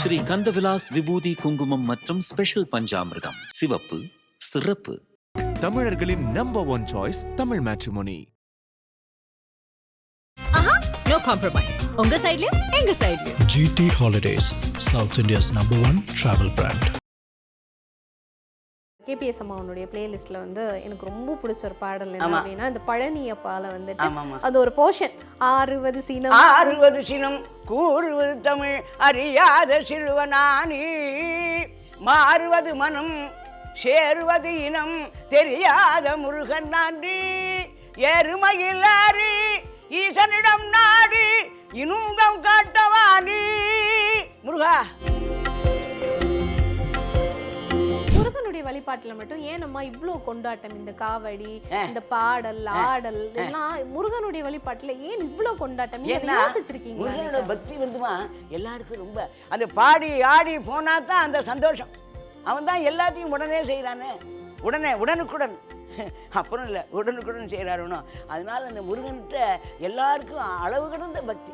ஸ்ரீ கந்தவிலாஸ் விபூதி குங்குமம் மற்றும் ஸ்பெஷல் பஞ்சாமிர்தம் சிவப்பு சிறப்பு. தமிழர்களின் number 1 choice Tamil matrimony. No compromise. உங்க சைடுலயும் எங்க சைடுலயும். GT Holidays, South India's #1 travel brand. KBS அம்மாவுடைய பிளேலிஸ்ட்ல வந்து எனக்கு ரொம்ப பிடிச்ச ஒரு பாடல் என்ன அப்படின்னா இந்த பழனியப்பால வந்துட்டு அது ஒரு போர்ஷன் 60 சினம் கூறுவது தமிழ் அறியாத சிறுவனானி மாறுவது மனம் சேருவது இனம் தெரியாத முருகன் நான்றி எருமையிலாரி ஈசனிடம் நாடி இனுங்கம் காட்டவானி முருகா. வழிபாட்டுல மட்டும் ஏன் நம்ம இவ்வளோ கொண்டாட்டம், இந்த காவடி, இந்த பாடல் ஆடல் எல்லாம் முருகனுடைய வழிபாட்டுல ஏன் இவ்வளோ கொண்டாட்டம் யோசிச்சிருக்கீங்க? முருகனோட பக்தி வந்துமா எல்லாருக்கும் ரொம்ப அந்த பாடி ஆடி போனா தான் அந்த சந்தோஷம். அவன் தான் எல்லாத்தையும் உடனே செய்யறானே, உடனுக்குடன் அப்புறம் இல்லை உடனுக்குடன் செய்யறாருனோ. அதனால அந்த முருகன்கிட்ட எல்லாருக்கும் அளவு கடந்த பக்தி,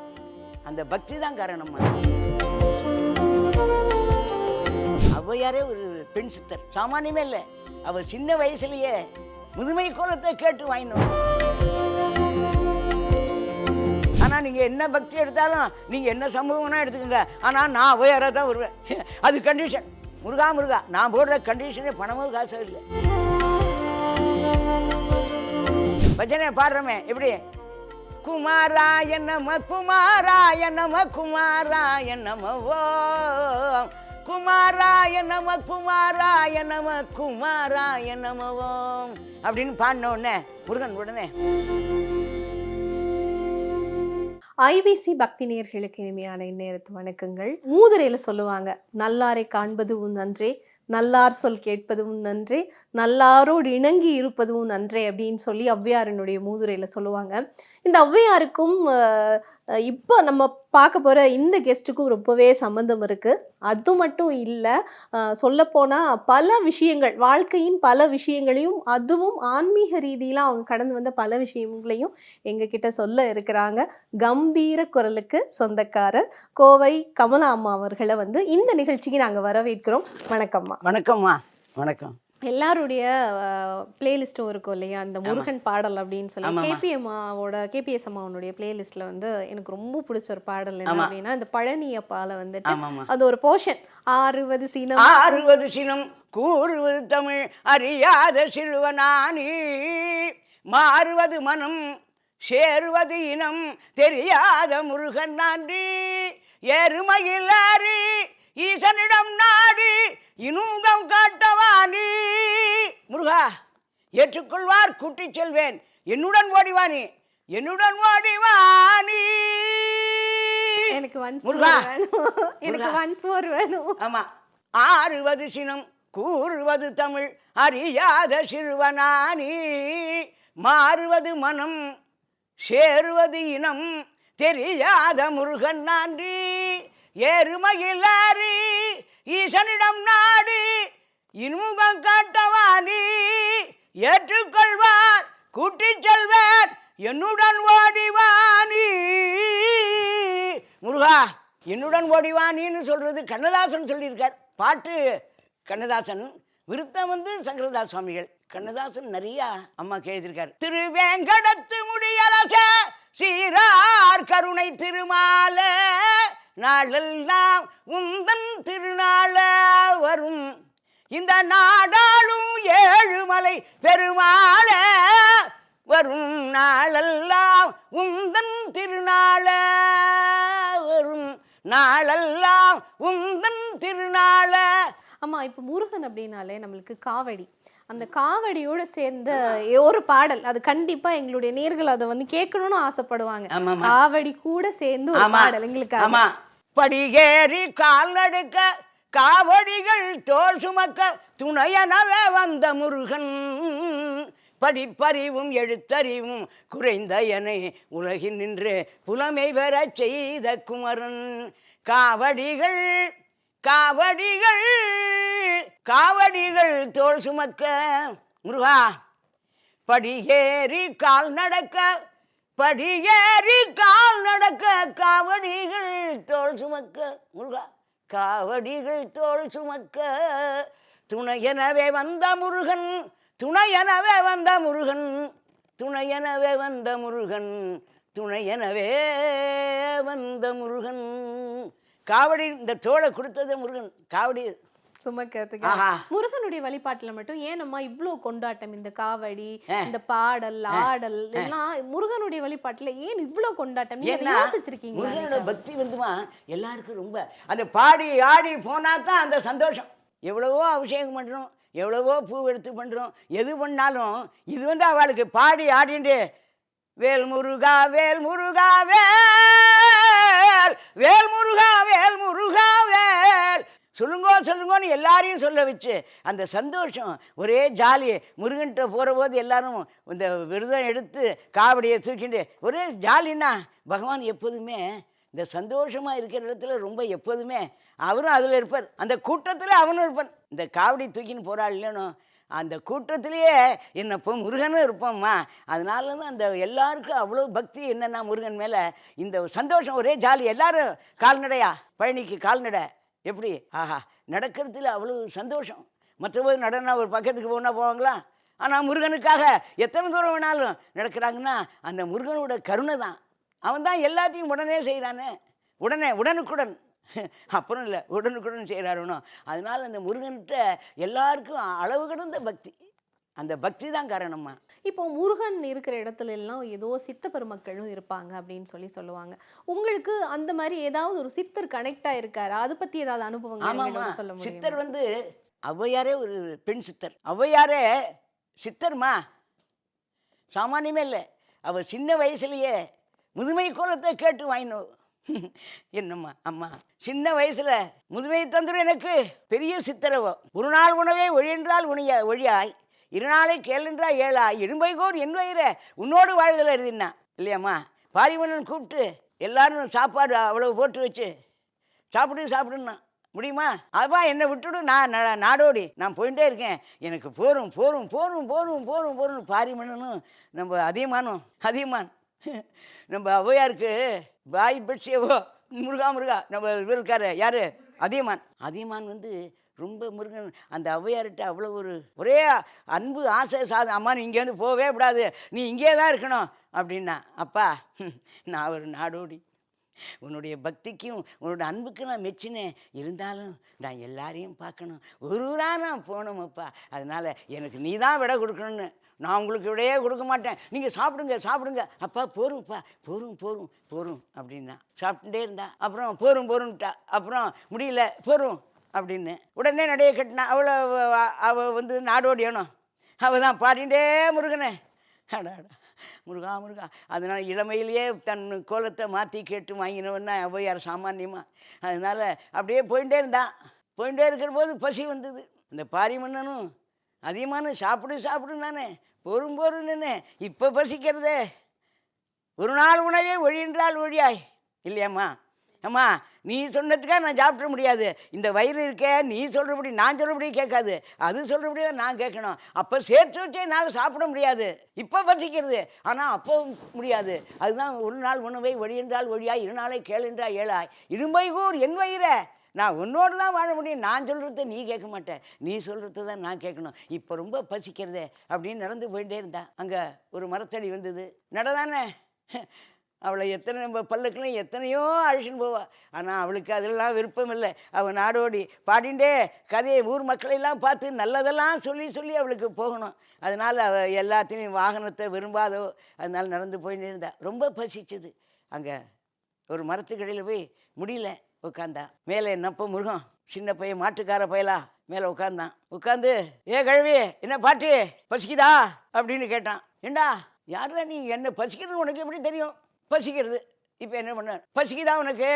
அந்த பக்தி தான் காரணம். ஔவையாரே ஒரு பெண் சித்தர், சாமானியமே இல்லை. அவ சின்ன வயசுலயே முதுமை கோலத்தை கேட்டு வாங்கினோம். ஆனா நீங்க என்ன பக்தி எடுத்தாலும் நீங்க என்ன சமூகம்னா எடுத்துக்கோங்க, ஆனா நான் ஔவையாரா தான் வருவேன். அது கண்டிஷன். முருகா நான் போடுற கண்டிஷனே பணமோ காசோ இல்லை. பஜனை பாடுறமே எப்படி? குமாராய நம குமாராய நம குமாராய நம ஓம் குமாராய நம குமாராய நம குமாராய நமவோம் அப்படின்னு பாடின உடனே முருகன் உடனே. ஐபிசி பக்தி நேயர்களுக்கு இனிமையான இந்நேரத்து வணக்கங்கள். மூதுரையில சொல்லுவாங்க, நல்லாரை காண்பது உன் நன்றே, நல்லார் சொல் கேட்பதும் நன்றே, நல்லாரோடு இணங்கி இருப்பதும் நன்றே அப்படின்னு சொல்லி ஔவையாரினுடைய மூதுரையில சொல்லுவாங்க. இந்த ஔவையாருக்கும் இப்போ நம்ம பார்க்க போகிற இந்த கெஸ்ட்டுக்கும் ரொம்பவே சம்மந்தம் இருக்குது. அது மட்டும் இல்லை, சொல்லப்போனால் பல விஷயங்கள், வாழ்க்கையின் பல விஷயங்களையும் அதுவும் ஆன்மீக ரீதியில் அவங்க கடந்து வந்த பல விஷயங்களையும் எங்ககிட்ட சொல்ல இருக்கிறாங்க. கம்பீர குரலுக்கு சொந்தக்காரர் கோவை கமலா அம்மா அவர்களை வந்து இந்த நிகழ்ச்சிக்கு நாங்கள் வரவேற்கிறோம். வணக்கம்மா. வணக்கம்மா. வணக்கம். எல்லாருடைய பிளேலிஸ்ட்டும் இருக்கும் இல்லையா, அந்த முருகன் பாடல் அப்படின்னு சொல்லி. கேபிஎஸ் அம்மாவுடைய பிளேலிஸ்ட்ல வந்து எனக்கு ரொம்ப பிடிச்ச ஒரு பாடல் என்ன அப்படின்னா இந்த பழனியப்பால வந்துட்டு அது ஒரு போர்ஷன் 60 சினம் கூறுவது தமிழ் அறியாத சிறுவனானி மாறுவது மனம் சேருவது இனம் தெரியாத முருகன் நான்றி எருமையிலாரி ஈசனிடம் நாடி இனுங்கம் காட்டவானி முருகா. ஏற்றுக்கொள்வார் கூட்டி செல்வேன் என்னுடன் ஓடிவானி என்னுடன் ஓடிவானி. எனக்கு ஒன்ஸ் மோர் வேணும். ஆமா. 60 சினம் கூறுவது தமிழ் அறியாத சிறுவனானி மாறுவது மனம் சேருவது இனம் தெரியாத முருகன் நான்றி எருமையிலாரி ஈசனிடம் நாடி இன்முகம் காட்டவானி ஏற்றுக்கொள்வார் கூட்டி செல்வேன் என்னுடன் ஓடிவானி. முருகா, என்னுடன் ஓடிவானின்னு சொல்றது கண்ணதாசன் சொல்லியிருக்கார். பாட்டு கண்ணதாசன், விருத்தம் வந்து சங்கரதாஸ் சுவாமிகள். கண்ணதாசன் நிறைய அம்மா எழுதியிருக்கார். திருவேங்கடத்து முடியரச சீரார் கருணை திருமால நாளெல்லாம் உந்தன் திருநாள வரும் இந்த நாடாளும் ஏழுமலை பெருமாள வரும் நாளெல்லாம் உந்தன் திருநாள வரும் நாளெல்லாம் உந்தன் திருநாள. ஆமா, இப்போ முருகன் அப்படின்னாலே நம்மளுக்கு காவடி, அந்த காவடியோட சேர்ந்த ஒரு பாடல் அது கண்டிப்பா எங்களுடைய நேர்கள் அதை வந்து கேட்கணும்னு ஆசைப்படுவாங்க. காவடி கூட சேர்ந்து ஒரு பாடல் எங்களுக்கு. படிகேறி கால் நடுக்க காவடிகள் தோல் சுமக்க துணையனவே வந்த முருகன் படிப்பறிவும் எழுத்தறிவும் குறைந்த என உலகில் நின்று புலமை பெற செய்த குமரன் காவடிகள் காவடிகள் காவடிகள் தோல் சுமக்க முருகா படியேறி கால் நடக்க படியேறி கால் நடக்க காவடிகள் தோல் சுமக்க முருகா காவடிகள் தோள் சுமக்க துணையெனவே வந்த முருகன், துணையெனவே வந்த முருகன், துணையெனவே வந்த முருகன், துணையெனவே வந்த முருகன். காவடி இந்த தோளை கொடுத்தது முருகன். காவடி சுமக்கிறதுக்கு ஆஹா. முருகனுடைய வழிபாட்டுல மட்டும் ஏனம்மா இவ்ளோ கொண்டாட்டம்? இந்த காவடி, இந்த பாடல், ஆடல் எல்லாம் முருகனுடைய வழிபாட்டுல ஏன் இவ்ளோ கொண்டாட்டம்? நீங்க அதை ஏன்னா யோசிச்சிருக்கீங்களா? முருகனோட பக்தி வந்துமா எல்லாருக்கும் ரொம்ப அந்த பாடி ஆடி போனா தான் அந்த சந்தோஷம். எவ்வளவோ அபிஷேகம் பண்ணுறோம், எவ்வளவோ பூ எடுத்து பண்ணுறோம், எது பண்ணாலும் இது வந்து அவளுக்கு பாடி ஆடிண்டு வேல் முருகா வேல் முருகா வேல், வேல் முருகா வேல் முருகா வேல், சொல்லுங்கோ சொல்லுங்கோன்னு எல்லாரையும் சொல்ல வச்சு அந்த சந்தோஷம் ஒரே ஜாலி. முருகன்கிட்ட போகிற போது எல்லாரும் இந்த விரதம் எடுத்து காவடியை தூக்கிண்டு ஒரே ஜாலின்னா பகவான் எப்போதுமே இந்த சந்தோஷமாக இருக்கிற இடத்துல ரொம்ப எப்போதுமே அவரும் அதில் இருப்பார், அந்த கூட்டத்தில் அவனும் இருப்பான். இந்த காவடி தூக்கின்னு போகிறாள் இல்லைனோ அந்த கூட்டத்திலேயே என்னப்போ முருகனும் இருப்போம்மா. அதனால தான் அந்த எல்லாருக்கும் அவ்வளோ பக்தி என்னென்னா முருகன் மேலே இந்த சந்தோஷம் ஒரே ஜாலி. எல்லாரும் கால்நடையா பழனிக்கு கால்நடை எப்படி ஆஹா நடக்கிறதுல அவ்வளோ சந்தோஷம். மற்றபோது நடனா ஒரு பக்கத்துக்கு போனால் போவாங்களா? ஆனால் முருகனுக்காக எத்தனை தூரம் வேணாலும் நடக்கிறாங்கன்னா அந்த முருகனோட கருணை தான். அவன் தான் எல்லாத்தையும் உடனே செய்கிறானே, உடனுக்குடன் அப்புறம் இல்லை உடனுக்குடன் செய்கிறாருனோ. அதனால் அந்த முருகன்கிட்ட எல்லாருக்கும் அளவு கடந்த பக்தி, அந்த பக்தி தான் காரணம்மா. இப்போ முருகன் இருக்கிற இடத்துல எல்லாம் ஏதோ சித்த பெருமக்களும் இருப்பாங்க அப்படின்னு சொல்லுவாங்க. உங்களுக்கு அந்த மாதிரி ஏதாவது ஒரு சித்தர் கனெக்டா இருக்காரா? அதை பத்தி ஏதாவது அனுபவங்கள் ஆமாம்மா, சொல்ல முடியும்? சித்தர் வந்து ஔவையாரே ஒரு பெண் சித்தர். ஔவையாரே சித்தர்மா, சாமானியமே இல்லை. அவள் சின்ன வயசுலேயே முதுமை கோலத்தை கேட்டு வாங்கினோம். என்னம்மா அம்மா சின்ன வயசுல முதுமை தந்துடும் எனக்கு பெரிய சித்தரவோ. ஒரு நாள் உணவே ஒழியென்றால் ஒழியாய், இருநாளை கேளென்றா ஏழாய், இடும்பைகோர் என் வயிற உன்னோடு வாழ்தல் எழுதினா இல்லையாம்மா. பாரிமன்னன் கூப்பிட்டு எல்லாரும் சாப்பாடு அவ்வளவு போட்டு வச்சு சாப்பிடுன்னா முடியுமா? அதுவா என்னை விட்டுடும், நான் நாடோடி நான் போயிட்டே இருக்கேன், எனக்கு போரும் போரும் போரும் போரும் போரும் போரும். பாரிமன்னனும் நம்ம அதிகமான் நம்ம ஔவையாருக்கு பாய் பெட்சியவோ முருகா நம்ம இவர் இருக்காரு யாரு அதியமான் வந்து ரொம்ப முருகன் அந்த ஔவையார்கிட்ட அவ்வளோ ஒரே அன்பு ஆசை அம்மா நீ இங்கேருந்து போவே கூடாது, நீ இங்கே தான் இருக்கணும் அப்படின்னா. அப்பா நான் ஒரு நாடோடி, உன்னுடைய பக்திக்கும் உன்னோட அன்புக்கும் நான் மெச்சினேன், இருந்தாலும் நான் எல்லாரையும் பார்க்கணும், ஒரு ஊராக நான் போகணும் அப்பா, அதனால் எனக்கு நீ தான் விடை கொடுக்கணும்னு. நான் உங்களுக்கு விடையே கொடுக்க மாட்டேன், நீங்கள் சாப்பிடுங்க அப்பா, போரும்ப்பா போரும் அப்படின்னா. சாப்பிட்டுட்டே இருந்தா. அப்புறம் போரும்ட்டா. அப்புறம் முடியல போரும் அப்படின்னு உடனே நடைய கட்டினா. அவள் வந்து நாடோடியணும், அவள் தான் பாடிண்டே முருகனே முருகா. அதனால் இளமையிலேயே தன் கோலத்தை மாற்றி கேட்டு வாங்கினவன்னா ஔவையார் சாமானியமாக. அதனால் அப்படியே போயிட்டே இருக்கிற போது பசி வந்தது. இந்த பாரிமன்னனும் அதிகமான சாப்பிடு நானே போரும் இப்போ பசிக்கிறதே, ஒரு நாள் உணவே ஒழியென்றால் ஒழியாய் இல்லையாம்மா. அம்மா நீ சொன்னதுக்காக நான் சாப்பிட முடியாது, இந்த வயிறு இருக்கே நீ சொல்கிறபடி நான் சொல்கிறபடி கேட்காது, அது சொல்கிறபடி தான் நான் கேட்கணும். அப்போ சேர்த்து வச்சே நான் சாப்பிட முடியாது, இப்போ பசிக்கிறது, ஆனால் அப்போ முடியாது. அதுதான் ஒரு நாள் உணவை ஒழியென்றால் ஒழியாய், இருநாளை கேளென்றால் ஏழாய், இடும்பைகூர் என் வயிறை நான் உன்னோடு தான் வாழ முடியும், நான் சொல்கிறத நீ கேட்க மாட்டேன், நீ சொல்கிறது தான் நான் கேட்கணும், இப்போ ரொம்ப பசிக்கிறதே அப்படின்னு நடந்து போயிட்டே இருந்தா. அங்கே ஒரு மரத்தடி வந்தது. நடதானே அவளை நம்ம பல்லக்குலாம் எத்தனையோ அழிச்சுன்னு போவா, ஆனால் அவளுக்கு அதெல்லாம் விருப்பம் இல்லை. அவள் நாடோடி பாடிண்டே கதையை ஊர் மக்களையெல்லாம் பார்த்து நல்லதெல்லாம் சொல்லி அவளுக்கு போகணும். அதனால் அவள் எல்லாத்தையும் வாகனத்தை விரும்பாதோ, அதனால் நடந்து போயிட்டு இருந்தா. ரொம்ப பசிச்சுது. அங்கே ஒரு மரத்துக்கடையில் போய் முடியல உட்காந்தா. மேலே என்னப்போ முருகன் சின்ன பையன் மாட்டுக்கார பயலா மேலே உட்காந்து கழுவி என்ன பாட்டு பசிக்குதா அப்படின்னு கேட்டான். ஏண்டா யாரா நீ என்ன பசிக்கிறது உனக்கு எப்படி தெரியும்? பசிக்கிறது இப்போ என்ன பண்ண, பசிக்குதா உனக்கு,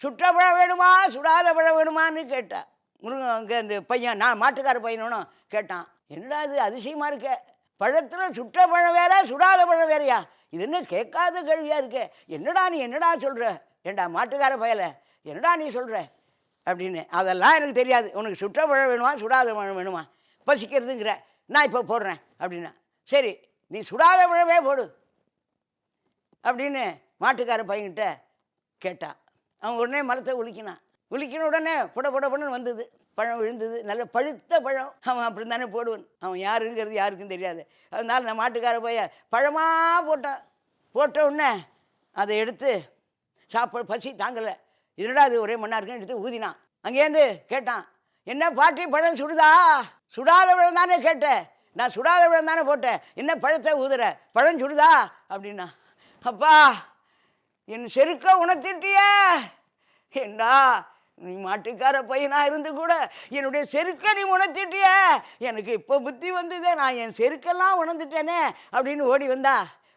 சுட்ட பழம் வேணுமா சுடாத பழம் வேணுமான்னு கேட்டா. முருகன் அங்கே அந்த பையன் நான் மாட்டுக்கார பையனும் கேட்டான். என்னடா இது அதிசயமாக இருக்க, பழத்தில் சுட்ட பழம் வேற சுடாத பழம் வேறையா, இது என்ன கேட்காத கேள்வியாக இருக்க, என்னடா சொல்கிற, ஏண்டா மாட்டுக்கார பயலை என்னடா நீ சொல்கிற அப்படின்னு. அதெல்லாம் எனக்கு தெரியாது, உனக்கு சுட்ட பழம் வேணுமா சுடாத பழம் வேணுமா, பசிக்கிறதுங்கிற, நான் இப்போ போடுறேன் அப்படின்னா. சரி நீ சுடாத பழமே போடு அப்படின்னு மாட்டுக்கார பையன்கிட்ட கேட்டா. அவன் உடனே மரத்தை ஒழிக்கினான். குளிக்கின உடனே புடன்னு வந்தது, பழம் விழுந்தது, நல்ல பழுத்த பழம். அவன் அப்படி தானே போடுவான், அவன் யாருங்கிறது யாருக்கும் தெரியாது. அதனால நான் மாட்டுக்கார போய் பழமாக போட்ட உடனே அதை எடுத்து சாப்பிட பசி தாங்கலை. இதனடா அது ஒரே மண்ணா இருக்குன்னு எடுத்து ஊதினான். அங்கேருந்து கேட்டான், என்ன பாட்டி பழம் சுடுதா? சுடாத பழம் தானே கேட்டேன், நான் சுடாத பழம் தானே போட்டேன், என்ன பழத்தை ஊதுற, பழம் சுடுதா அப்படின்னா. அப்பா என் செருக்க உணர்த்திட்டிய, ஏண்டா நீ மாட்டுக்கார பையனா இருந்து கூட என்னுடைய செருக்க நீ உணர்த்திட்டிய, எனக்கு இப்போ புத்தி வந்ததே, நான் என் செருக்கெல்லாம் உணர்ந்துட்டேனே அப்படின்னு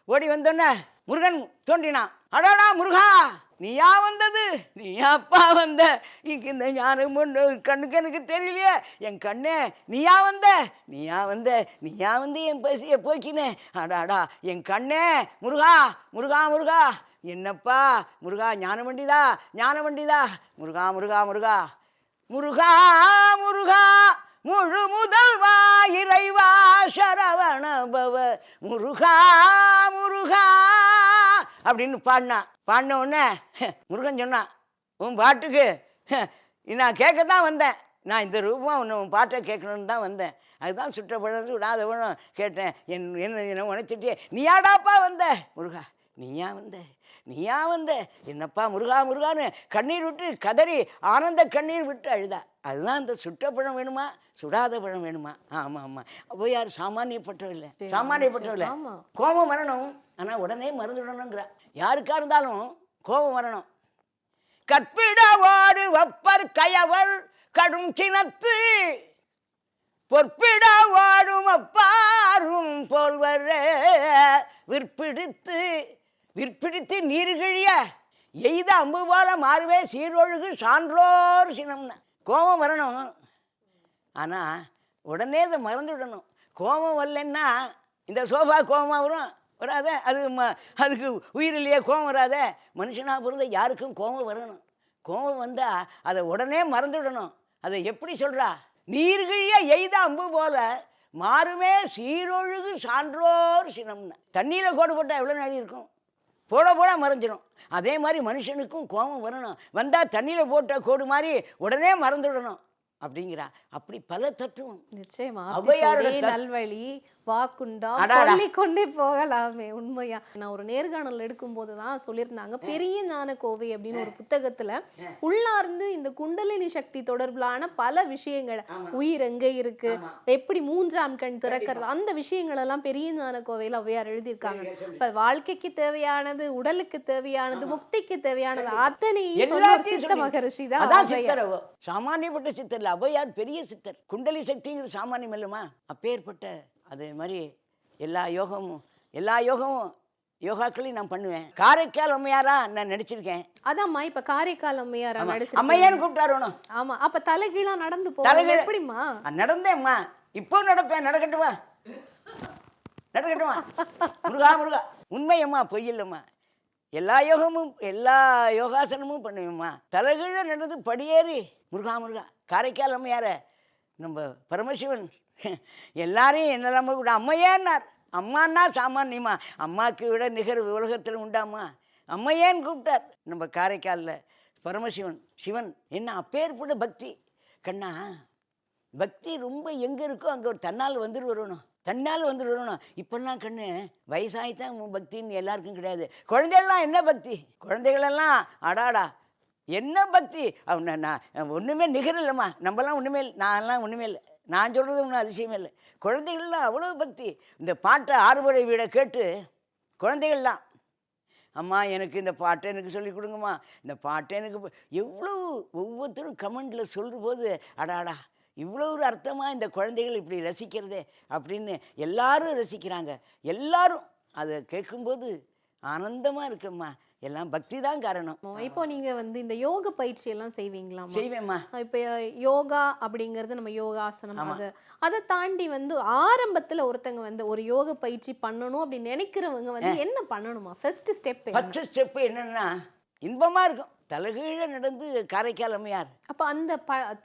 ஓடி வந்தோன்னே முருகன் தோன்றினான். அடாடா முருகா, நீயா வந்தது, நீயா அப்பா வந்த, இங்கே இந்த ஞானம் ஒன்று கண்ணுக்கு எனக்கு தெரியலையே, என் கண்ணே நீயா வந்த என் பசியை போக்கினே. அடாடா என் கண்ணே முருகா முருகா முருகா, என்னப்பா முருகா, ஞான வண்டிதா முருகா முருகா முருகா முருகா முருகா, முழு முதல்வா இறைவா சரவண பவ முருகா முருகா அப்படின்னு பாடின உடனே முருகன் சொன்னான், உன் பாட்டுக்கு நான் கேட்கத்தான் வந்தேன், நான் இந்த ரூபம் உன் பாட்டை கேட்கணுன்னு தான் வந்தேன், அதுதான் சுற்றப்பழம் விடாத பழம் கேட்டேன், என்ன உணர்த்திட்டே, நீயாடாப்பா வந்த முருகா, நீயா வந்த என்னப்பா முருகா முருகான்னு கண்ணீர் விட்டு கதறி ஆனந்த கண்ணீர் விட்டு அழுதா. அதுதான் இந்த சுட்டப்பழம் வேணுமா சுடாத பழம் வேணுமா? ஆமாம். அப்போ யார் சாமானியப்பட்டவில்லை. கோபம் வரணும், ஆனால் உடனே மறந்துவிடணுங்கிறா. யாருக்கா இருந்தாலும் கோபம் வரணும். கற்பிடவோடு வப்பர் கயவர் கடும் சினத்து பொற்பிட வாடும் அப்பாரும் போல்வர விற்பிடித்து நீர்கிழிய எய்த அம்பு போல மாறுவே சீரொழுகு சான்றோர் சினம்னா. கோபம் வரணும், ஆனால் உடனே இதை மறந்துவிடணும். கோபம் வரலன்னா இந்த சோஃபா கோபமாக வராத, அதுக்கு உயிர் இல்லையே, கோபம் வராத. மனுஷனாக பிறந்த யாருக்கும் கோபம் வரணும். கோபம் வந்தால் அதை உடனே மறந்துவிடணும். அதை எப்படி சொல்கிறா? நீர்கிழிய எய்த அம்பு போல மாறுமே சீரொழுகு சான்றோர் சினம்னா. தண்ணியில் கோடு போட்டால் எவ்வளோ நாடி இருக்கும்? போட மறைஞ்சிடும். அதே மாதிரி மனுஷனுக்கும் கோபம் வரணும், வந்தால் தண்ணியில் போட்ட கோடு மாதிரி உடனே மறந்துவிடணும் அப்படிங்கிறா. அப்படி பல தத்துவம். நிச்சயமா ஔவையாரோட நல்வழி வாக்குண்டா சொல்லிக்கொண்டே போகலாமே. உண்மையா நான் ஒரு நேர்காணல் எடுக்கும் போதுதான் சொல்லியிருந்தாங்க, பெரிய ஞான கோவை அப்படின்னு ஒரு புத்தகத்துல உள்ளார்ந்து இந்த குண்டலினி சக்தி தொடர்பிலான பல விஷயங்கள், உயிர் எங்க இருக்கு, எப்படி மூன்றாம் கண் திறக்கிறது, அந்த விஷயங்கள் எல்லாம் பெரிய ஞான கோவையில ஔவையார் எழுதியிருக்காங்க. இப்ப வாழ்க்கைக்கு தேவையானது, உடலுக்கு தேவையானது, முக்திக்கு தேவையானது அத்தனையும் சித்த மகரிஷி தான். சாமானியப்பட்ட சித்தர் ஔவையார் பெரிய சித்தர். குண்டலி சக்திங்கிற சாமானியம் இல்லைம்மா, அப்பேற்பட்ட. அதே மாதிரி எல்லா யோகமும் யோகாக்களையும் நான் பண்ணுவேன். காரைக்கால் அம்மையாரா நான் நடிச்சிருக்கேன். அதாம்மா இப்ப காரைக்கால் அம்மையாரா நடிச்சிருக்கேன். அம்மையான்னு கூப்பிட்டாரு. ஆமா, அப்ப தலைகீழா நடந்து போறேன். எப்படிமா? நடந்தேம்மா, இப்போ நடப்பேன். நடக்கட்டுமா முருகா முருகா. உண்மையம்மா, பொய் இல்லைம்மா. எல்லா யோகாசனமும் பண்ணுவேம்மா. தலைகீழ நடந்து படியேறி முருகா முருகா. காரைக்கால் அம்மையார நம்ம பரமசிவன் எல்லாரையும் என்னெல்லாம் கூட அம்மையான்னார். அம்மான்னா சாமானியம்மா, அம்மாவுக்கு விட நிகர் உலகத்தில் உண்டாம்மா. அம்மையான்னு கூப்பிட்டார் நம்ம காரைக்காலில் பரமசிவன். சிவன் என்ன அப்பேற்பட்ட பக்தி கண்ணா. பக்தி ரொம்ப எங்கே இருக்கோ அங்கே தன்னால் வந்துட்டு வரணும். இப்போல்லாம் கண்ணு வயசாகித்தான் பக்தின்னு எல்லாருக்கும் கிடையாது. குழந்தைகள்லாம் என்ன பக்தி, குழந்தைகளெல்லாம் அடாடா என்ன பக்தி. நான் ஒன்றுமே நிகரில்லைம்மா. நம்மலாம் ஒன்றுமே இல்லை, நான்லாம் ஒன்றுமே இல்லை. நான் சொல்கிறது ஒன்றும் அதிசயமே இல்லை. குழந்தைகள்லாம் அவ்வளோ பக்தி. இந்த பாட்டை ஆறுபடை வீடை கேட்டு குழந்தைகள்லாம், அம்மா எனக்கு இந்த பாட்டை எனக்கு சொல்லி கொடுங்கம்மா, இந்த பாட்டை எனக்கு எவ்வளோ ஒவ்வொருத்தரும் கமெண்டில் சொல்கிற போது அடாடா இவ்வளோ ஒரு அர்த்தமாக இந்த குழந்தைகள் இப்படி ரசிக்கிறதே அப்படின்னு எல்லாரும் ரசிக்கிறாங்க. எல்லாரும் அதை கேட்கும்போது ஆனந்தமாக இருக்கும்மா. எல்லாம் பக்தி தான் காரணம். இப்போ நீங்க வந்து இந்த யோக பயிற்சி எல்லாம் செய்வீங்களா? செய்வேம்மா. இப்போ யோகா அப்படிங்கிறது நம்ம யோகாசனம், அதை தாண்டி வந்து ஆரம்பத்துல ஒருத்தங்க வந்து ஒரு யோக பயிற்சி பண்ணணும் அப்படின்னு நினைக்கிறவங்க வந்து என்ன பண்ணணுமா? ஃபர்ஸ்ட் ஸ்டெப் என்னன்னா இன்பமா இருக்கும். தலைகீழ நடந்து காரைக்கால் அம்மையார். அப்போ அந்த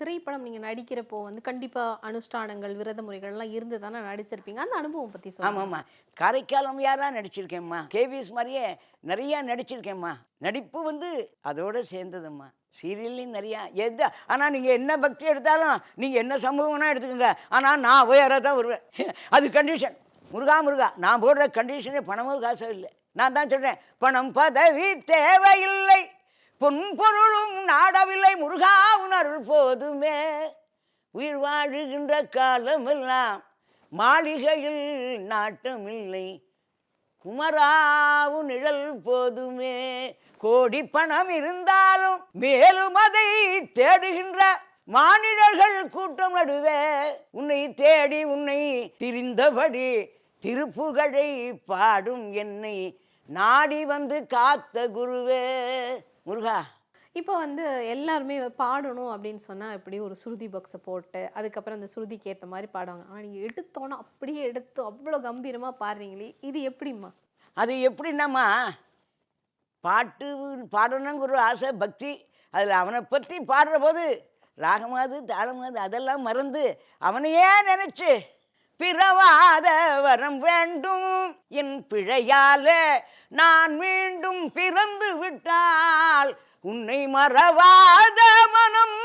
திரைப்படம் நீங்க நடிக்கிறப்போ வந்து கண்டிப்பா அனுஷ்டானங்கள், விரத முறைகள்லாம் இருந்து தானே நடிச்சிருப்பீங்க. அந்த அனுபவம் பத்தி சொல்லுங்க. ஆமாம்மா, காரைக்கால் அம்மையாராக நடிச்சிருக்கேம்மா. கேவிஎஸ் மாதிரியே நிறையா நடிச்சிருக்கேம்மா. நடிப்பு வந்து அதோட சேர்ந்ததும்மா. சீரியல்லையும் நிறையா ஆனால் நீங்கள் என்ன பக்தி எடுத்தாலும் நீங்கள் என்ன சம்பவம்னா எடுத்துக்கோங்க, ஆனால் நான் உயர தான் வருவேன். அது கண்டிஷன். முருகா முருகா நான் போடுற கண்டிஷனே பணமும் காசும் இல்லை. நான் தான் சொல்கிறேன், பணம் பதவி தேவையில்லை, பொன் பொருளும் நாடவில்லை, முருகா உணர்வு போதுமே, உயிர் வாழுகின்ற காலமெல்லாம் மாளிகையில் நாட்டமில்லை, குமராவு நிழல் போதுமே, கோடி பணம் இருந்தாலும் மேலும் அதை தேடுகின்ற மானிடர்கள் கூட்டம் நடுவே உன்னை தேடி உன்னை திரிந்தபடி திருப்புகழை பாடும் என்னை நாடி வந்து காத்த குருவே. முருகா, இப்போ வந்து எல்லாருமே பாடணும் அப்படின்னு சொன்னால் இப்படி ஒரு சுருதி பாக்ஸை போட்டு அதுக்கப்புறம் அந்த சுருதிக்கு ஏற்ற மாதிரி பாடுவாங்க. ஆனால் நீங்கள் எடுத்தோன்னா அப்படியே எடுத்து அவ்வளோ கம்பீரமாக பாடுறீங்களே, இது எப்படிம்மா? அது எப்படின்னாம்மா, பாட்டு பாடணுங்கிற ஒரு ஆசை பக்தி, அதில் அவனை பற்றி பாடுற போது ராகமாது தாளமாது அதெல்லாம் மறந்து அவனையே நினைச்சு பிறவாத வரம் வேண்டும், என் பிழையால நான் மீண்டும் பிறந்து விட்டால் உன்னை மறவாத மனம்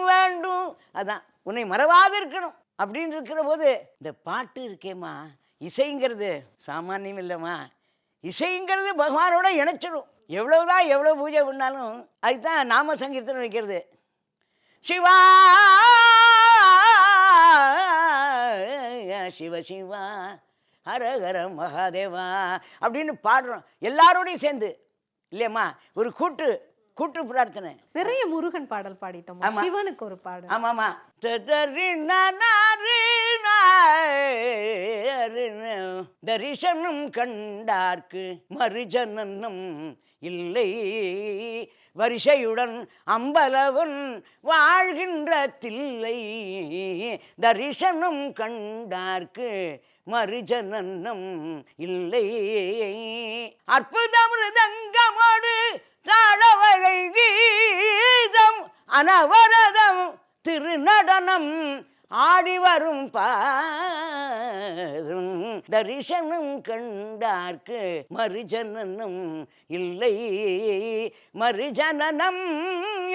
வேண்டும். அதான் உன்னை மறவாத இருக்கணும் அப்படின்னு இருக்கிற போது இந்த பாட்டு இருக்கேம்மா, இசைங்கிறது சாமானியம் இல்லைம்மா. இசைங்கிறது பகவானோட இணைச்சிடும். எவ்வளவுதான் எவ்வளோ பூஜை பண்ணாலும் அதுதான் நாம சங்கீர்த்தனம் வைக்கிறது. சிவா சிவ சிவா ஹரஹர மகாதேவா அப்படின்னு பாடுறோம் எல்லாரோடையும் சேர்ந்து, இல்லையம்மா? ஒரு கூட்டு பிரார்த்தனை. நிறைய முருகன் பாடல் பாடிட்டோம், சிவனுக்கு ஒரு பாடல். ஆமாம்மா. தரிசனம் கண்டார்க்கு மறுஜனனம் இல்லை, வரிசையுடன் அம்பலவன் வாழ்கின்ற தில்லை, தரிசனம் கண்டார்க்கு மறுஜனனம் இல்லை, அற்புதமிருதங்கமோடு தாளவகை கீதம் அனவரதம் திருநடனம் ஆடி வரும் பாதம், தரிசனம் கண்டார்க்கு மறுஜனனம் இல்லை, மறுஜனனம்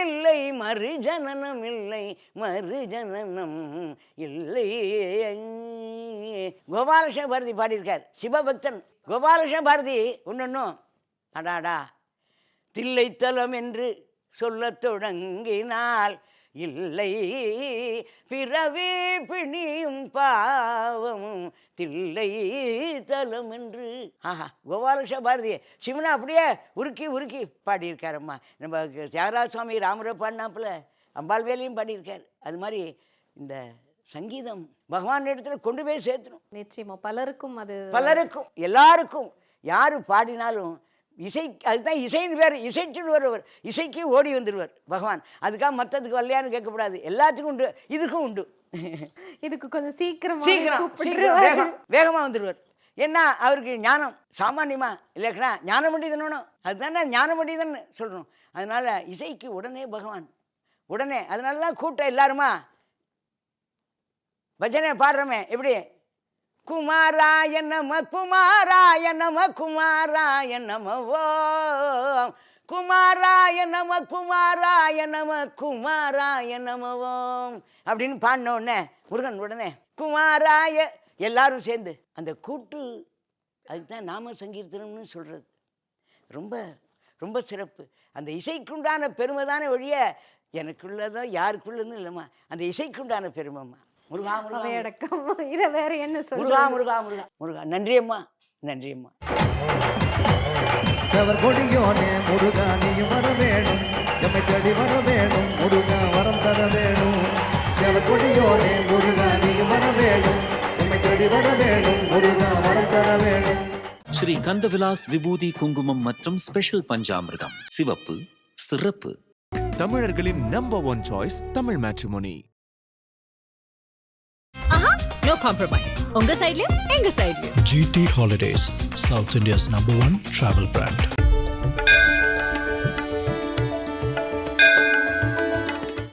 இல்லை, மறுஜனனம் இல்லை, மறுஜனனம் இல்லை. கோபாலகிருஷ்ண பாரதி பாடியிருக்கார், சிவபக்தன் கோபாலகிருஷ்ண பாரதி. ஒன்றும் அடாடா தில்லைத்தலம் என்று சொல்லத் தொடங்கினால் இல்லை பிறவி பிணியும் பாவமும் தில்லை தலம் என்று. ஆஹா, கோபாலகிருஷ்ண பாரதி சிவனை அப்படியே உருக்கி பாடியிருக்காரம்மா. நம்ம தியாகராஜ சுவாமி ராமரை பாடினாப்புல அம்பாள் வேலையும் பாடியிருக்கார். அது மாதிரி இந்த சங்கீதம் பகவான் இடத்துல கொண்டு போய் சேர்த்தணும். நிச்சயமா பலருக்கும் எல்லாருக்கும் யாரு பாடினாலும் இசை, அதுதான் இசைன்னு பேர். இசைச்சுன்னு வருவர், இசைக்கு ஓடி வந்துடுவார் பகவான். அதுக்காக மற்றதுக்கு வரலையான்னு கேட்கக்கூடாது, எல்லாத்துக்கும் உண்டு, இதுக்கும் உண்டு. இதுக்கு கொஞ்சம் சீக்கிரம் வேகமாக வந்துடுவார். ஏன்னா அவருக்கு ஞானம் சாமானியமா இல்லைக்கா, ஞான பண்டிதனும் அதுதானே ஞான பண்டிதன் சொல்கிறோம். அதனால இசைக்கு உடனே பகவான் உடனே. அதனால தான் கூட்டம் எல்லாருமா பஜனை பாடுறோமே. எப்படி? குமாராய நம குமாராய நம குமாராய நம ஓம், குமாராய நம குமாராய நம குமாராய நம ஓம் அப்படின்னு பாடின உடனே முருகன் உடனே குமாராய எல்லாரும் சேர்ந்து அந்த கூட்டு, அதுதான் நாம சங்கீர்த்தனம்னு சொல்கிறது. ரொம்ப ரொம்ப சிறப்பு. அந்த இசைக்குண்டான பெருமை தானே ஒழிய எனக்குள்ளதோ யாருக்குள்ளதும் இல்லைம்மா, அந்த இசைக்குண்டான பெருமைம்மா. முருகா முருகா அடக்கம். இதை வேற என்ன சொல்றது? முருகா முருகா முருகா முருகா. நன்றியம்மா, நன்றியம்மா. கொடியோனே முருகா நீயும் வர வேணும், எம்மை தேடி வர வேணும், முருகா வரம் தர வேணும். கொடியோனே முருகா நீயும் வர வேணும், எம்மை தேடி வர வேணும், முருகா வரம் தர வேணும். ஸ்ரீ கந்தவிலாஸ் விபூதி குங்குமம் மற்றும் ஸ்பெஷல் பஞ்சாமிர்தம், சிவப்பு சிறப்பு. தமிழர்களின் number 1 choice Tamil matrimony. No compromise. உங்க சைடுலயும் எங்க சைடுலயும். GT Holidays, South India's #1 travel brand.